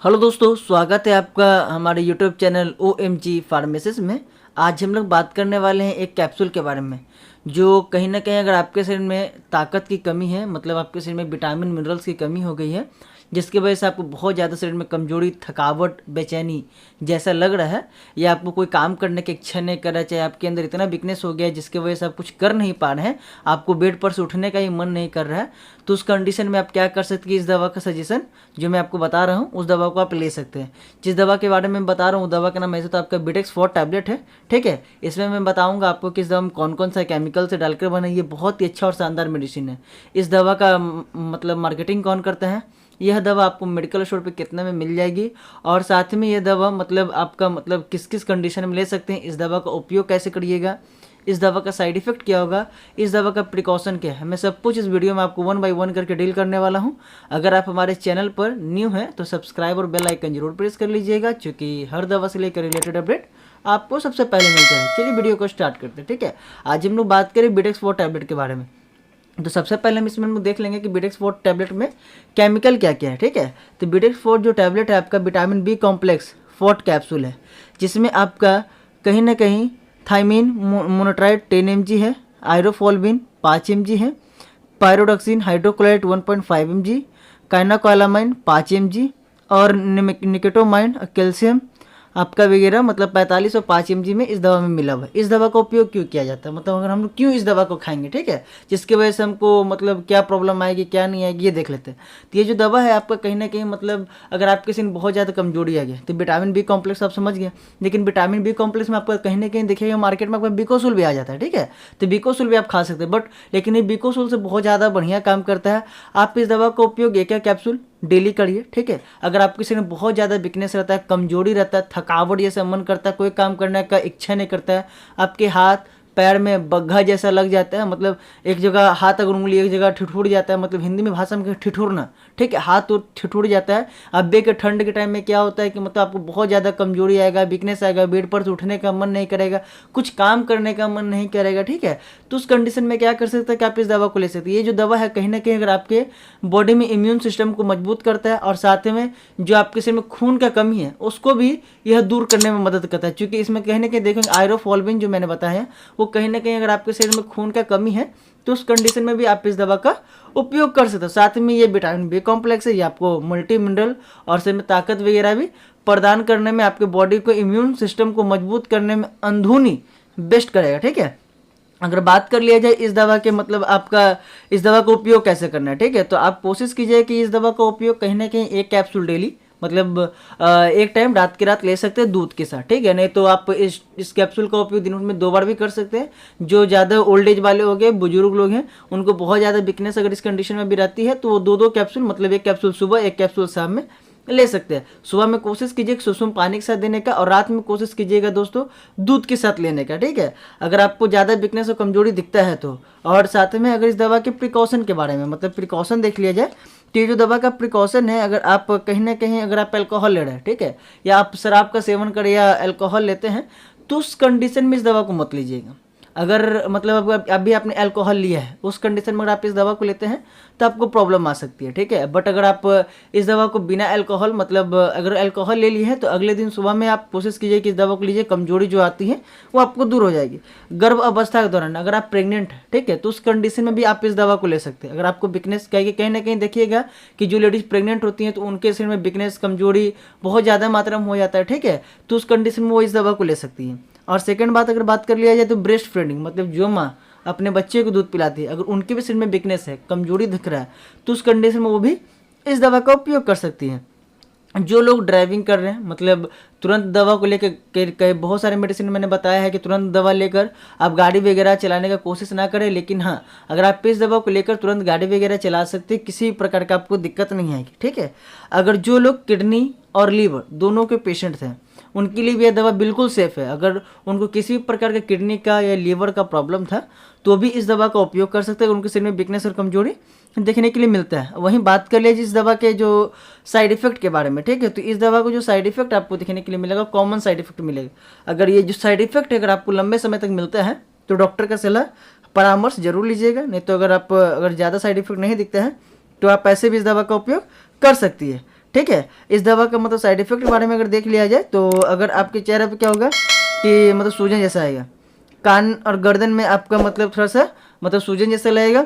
Hello दोस्तों, स्वागत है आपका हमारे यूट्यूब चैनल OMG फार्मेसिस में। आज हम लोग बात करने वाले हैं एक कैप्सूल के बारे में जो कहीं ना कहीं अगर आपके शरीर में ताकत की कमी है, मतलब आपके शरीर में विटामिन मिनरल्स की कमी हो गई है, जिसकी वजह से आपको बहुत ज़्यादा शरीर में कमजोरी, थकावट, बेचैनी जैसा लग रहा है, या आपको कोई काम करने की इच्छा नहीं कर रहा है, चाहे आपके अंदर इतना वीकनेस हो गया है जिसकी वजह से आप कुछ कर नहीं पा रहे हैं, आपको बेड पर से उठने का ही मन नहीं कर रहा है, तो उस कंडीशन में आप क्या कर सकते हैं। इस दवा का सजेशन जो मैं आपको बता रहा हूँ उस दवा को आप ले सकते हैं। जिस दवा के बारे में मैं बता रहा हूँ दवा का नाम ऐसे तो आपका Bitex 4 टैबलेट है, ठीक है। इसमें मैं बताऊंगा आपको कि इस दवा में कौन कौन सा केमिकल से डालकर बना, ये बहुत ही अच्छा और शानदार मेडिसिन है। इस दवा का मतलब मार्केटिंग कौन करता है, यह दवा आपको मेडिकल स्टोर पे कितने में मिल जाएगी, और साथ में यह दवा मतलब आपका मतलब किस किस कंडीशन में ले सकते हैं, इस दवा का उपयोग कैसे करिएगा, इस दवा का साइड इफेक्ट क्या होगा, इस दवा का प्रिकॉशन क्या है, मैं सब कुछ इस वीडियो में आपको 1 बाय 1 करके डील करने वाला हूं। अगर आप हमारे चैनल पर न्यू हैं तो सब्सक्राइब और बेल आइकन जरूर प्रेस कर लीजिएगा, क्योंकि हर दवा से लेकर रिलेटेड अपडेट आपको सबसे पहले मिलता है। चलिए वीडियो को स्टार्ट करते हैं, ठीक है। आज हम लोग बात करें Bitex 4 टैबलेट के बारे में। तो सबसे पहले हम इसमें देख लेंगे कि Bitex 4 टैबलेट में केमिकल क्या क्या है, ठीक है। तो Bitex 4 जो टैबलेट है आपका विटामिन बी कॉम्प्लेक्स 4 कैप्सूल है, जिसमें आपका कहीं ना कहीं थाइमिन मोनोट्राइड 10 mg है, आयरोफोल्बिन 5 mg है, पायरोडक्सिन हाइड्रोक्लोराइड 1.5 mg, काइनाकोलामाइन 5 mg और निकेटोमाइन कैल्शियम आपका वगैरह मतलब 45 और 5 mg में इस दवा में मिला हुआ है। इस दवा का उपयोग क्यों किया जाता है, मतलब अगर हम लोग क्यों इस दवा को खाएंगे, ठीक है, जिसकी वजह से हमको मतलब क्या प्रॉब्लम आएगी क्या नहीं आएगी ये देख लेते हैं। तो ये जो दवा है आपका कहीं ना कहीं मतलब अगर आपके किसी में बहुत ज़्यादा कमजोरी आ गई तो विटामिन बी कॉम्प्लेक्स आप समझ गए, लेकिन विटामिन बी कॉम्प्लेक्स में आपका कहीं ना कहीं देखिएगा मार्केट में आपका बिकोसूल भी आ जाता है, ठीक है। तो बिकोसूल भी आप खा सकते हैं, बट लेकिन ये बिकोसूल से बहुत ज़्यादा बढ़िया काम करता है। आप इस दवा का उपयोग एक कैप्सूल डेली करिए, ठीक है। अगर आपके शरीर में बहुत ज़्यादा वीकनेस रहता है, कमजोरी रहता है, थकावट जैसा मन करता है, कोई काम करने का इच्छा नहीं करता है, आपके हाथ पैर में बग्घा जैसा लग जाता है, मतलब एक जगह हाथ अगर उंगली एक जगह ठिठुर जाता है, मतलब हिंदी में भाषा में ठिठुरना, ठीक है, हाथ तो ठिठुर जाता है। अब के ठंड के टाइम में क्या होता है कि मतलब आपको बहुत ज़्यादा कमजोरी आएगा, वीकनेस आएगा, बेड पर से उठने का मन नहीं करेगा, कुछ काम करने का मन नहीं करेगा, ठीक है। तो उस कंडीशन में क्या कर सकते हैं कि आप इस दवा को ले सकते हैं। ये जो दवा है कहीं ना कहीं अगर आपके बॉडी में इम्यून सिस्टम को मजबूत करता है, और साथ में जो आपके शरीर में खून का कमी है उसको भी यह दूर करने में मदद करता है, क्योंकि इसमें कहीं ना कहीं देखेंगे आयरोफोल्बिन जो मैंने बताया वो कहीं ना कहीं अगर आपके शरीर में खून का कमी है तो उस कंडीशन में भी आप इस दवा का उपयोग कर सकते हो। साथ में ये विटामिन बी कॉम्प्लेक्स है, ये आपको मल्टी मिनरल और शरीर में ताकत वगैरह भी प्रदान करने में, आपके बॉडी को इम्यून सिस्टम को मजबूत करने में अंदरूनी बेस्ट करेगा, ठीक है। अगर बात कर लिया जाए इस दवा के मतलब आपका इस दवा का उपयोग कैसे करना है, ठीक है, तो आप कोशिश कीजिए कि इस दवा का उपयोग कहीं ना कहीं एक कैप्सूल डेली मतलब एक टाइम रात की रात ले सकते हैं दूध के साथ, ठीक है। नहीं तो आप इस कैप्सूल का उपयोग दिन में 2 बार भी कर सकते हैं। जो ज़्यादा ओल्ड एज वाले हो गए, बुजुर्ग लोग हैं, उनको बहुत ज़्यादा वीकनेस अगर इस कंडीशन में भी रहती है तो वो 2-2 कैप्सूल मतलब एक कैप्सूल सुबह एक कैप्सूल शाम में ले सकते हैं। सुबह में कोशिश कीजिए सुसुम पानी के साथ देने का, और रात में कोशिश कीजिएगा दोस्तों दूध के साथ लेने का, ठीक है, अगर आपको ज़्यादा वीकनेस और कमजोरी दिखता है तो। और साथ में अगर इस दवा के प्रिकॉशन के बारे में मतलब प्रिकॉशन देख लिया जाए तो ये जो दवा का प्रिकॉशन है, अगर आप कहीं ना कहीं अगर आप अल्कोहल ले रहे हैं, ठीक है, या आप शराब का सेवन करें या अल्कोहल लेते हैं तो उस कंडीशन में इस दवा को मत लीजिएगा। अगर मतलब अभी आपने अल्कोहल लिया है उस कंडीशन में अगर आप इस दवा को लेते हैं तो आपको प्रॉब्लम आ सकती है, ठीक है। बट अगर आप इस दवा को बिना अल्कोहल मतलब अगर अल्कोहल ले लिए हैं तो अगले दिन सुबह में आप कोशिश कीजिए कि इस दवा को लीजिए, कमजोरी जो आती है वो आपको दूर हो जाएगी। गर्भ अवस्था के दौरान अगर आप प्रेग्नेंट हैं, ठीक है, तो उस कंडीशन में भी आप इस दवा को ले सकते हैं। अगर आपको वीकनेस कहीं ना कहीं देखिएगा कि जो लेडीज प्रेग्नेंट होती हैं तो उनके शरीर में वीकनेस कमजोरी बहुत ज़्यादा मात्रा में हो जाता है, ठीक है, तो उस कंडीशन में वो इस दवा को ले सकती हैं। और सेकंड बात अगर बात कर लिया जाए तो ब्रेस्ट फीडिंग मतलब जो माँ अपने बच्चे को दूध पिलाती है, अगर उनके भी शरीर में वीकनेस है, कमजोरी दिख रहा है, तो उस कंडीशन में वो भी इस दवा का उपयोग कर सकती हैं। जो लोग ड्राइविंग कर रहे हैं मतलब तुरंत दवा को लेकर बहुत सारे मेडिसिन मैंने बताया है कि तुरंत दवा लेकर आप गाड़ी वगैरह चलाने का कोशिश ना करें, लेकिन हाँ अगर आप इस दवा को लेकर तुरंत गाड़ी वगैरह चला सकते हैं, किसी प्रकार का आपको दिक्कत नहीं आएगी, ठीक है। अगर जो लोग किडनी और लीवर दोनों के पेशेंट्स हैं उनके लिए भी यह दवा बिल्कुल सेफ़ है। अगर उनको किसी भी प्रकार का किडनी का या लीवर का प्रॉब्लम था तो भी इस दवा का उपयोग कर सकते हैं, उनके शरीर में वीकनेस और कमजोरी देखने के लिए मिलता है। वहीं बात कर लीजिए इस दवा के जो साइड इफेक्ट के बारे में, ठीक है, तो इस दवा को जो साइड इफेक्ट आपको देखने के लिए मिलेगा कॉमन साइड इफेक्ट मिलेगा। अगर ये जो साइड इफेक्ट है अगर आपको लंबे समय तक मिलता है तो डॉक्टर का सलाह परामर्श जरूर लीजिएगा, नहीं तो अगर ज़्यादा साइड इफेक्ट नहीं दिखता है तो आप ऐसे भी इस दवा का उपयोग कर सकती है, ठीक है। इस दवा का मतलब साइड इफेक्ट के बारे में अगर देख लिया जाए तो अगर आपके चेहरे पे क्या होगा कि मतलब सूजन जैसा आएगा, कान और गर्दन में आपका मतलब थोड़ा सा मतलब सूजन जैसा लगेगा,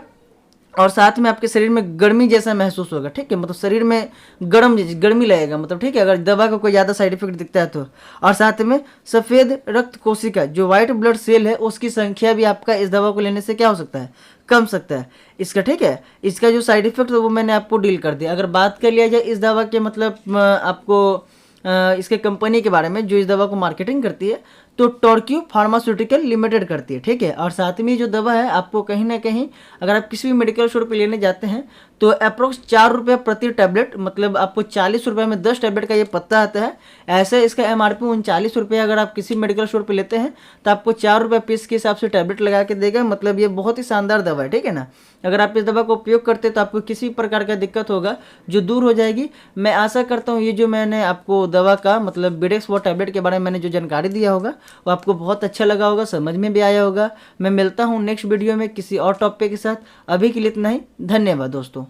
और साथ में आपके शरीर में गर्मी जैसा महसूस होगा, ठीक है, मतलब शरीर में गर्मी लगेगा, मतलब ठीक है, अगर दवा का कोई ज़्यादा साइड इफेक्ट दिखता है तो। और साथ में सफ़ेद रक्त कोशिका जो वाइट ब्लड सेल है उसकी संख्या भी आपका इस दवा को लेने से क्या हो सकता है, कम सकता है इसका, ठीक है। इसका जो साइड इफेक्ट है वो मैंने आपको डील कर दिया। अगर बात कर लिया जाए इस दवा के मतलब आपको इसके कंपनी के बारे में जो इस दवा को मार्केटिंग करती है तो टोर्क्यू फार्मास्यूटिकल लिमिटेड करती है, ठीक है। और साथ में जो दवा है आपको कहीं ना कहीं अगर आप किसी भी मेडिकल स्टोर पे लेने जाते हैं तो अप्रोक्स 4 रुपये प्रति टैबलेट, मतलब आपको 40 रुपये में 10 टैबलेट का ये पत्ता आता है। ऐसे इसका MRP 39 रुपये, अगर आप किसी मेडिकल स्टोर पे लेते हैं तो आपको 4 रुपये पीस के हिसाब से टैबलेट लगा के देगा, मतलब ये बहुत ही शानदार दवा है, ठीक है ना। अगर आप इस दवा को उपयोग करते हैं तो आपको किसी प्रकार का दिक्कत होगा जो दूर हो जाएगी। मैं आशा करता हूँ ये जो मैंने आपको दवा का मतलब बिडेक्स वो टैबलेट के बारे में मैंने जो जानकारी दिया होगा वो आपको बहुत अच्छा लगा होगा, समझ में भी आया होगा। मैं मिलता हूँ नेक्स्ट वीडियो में किसी और टॉपिक के साथ। अभी के लिए इतना ही, धन्यवाद दोस्तों।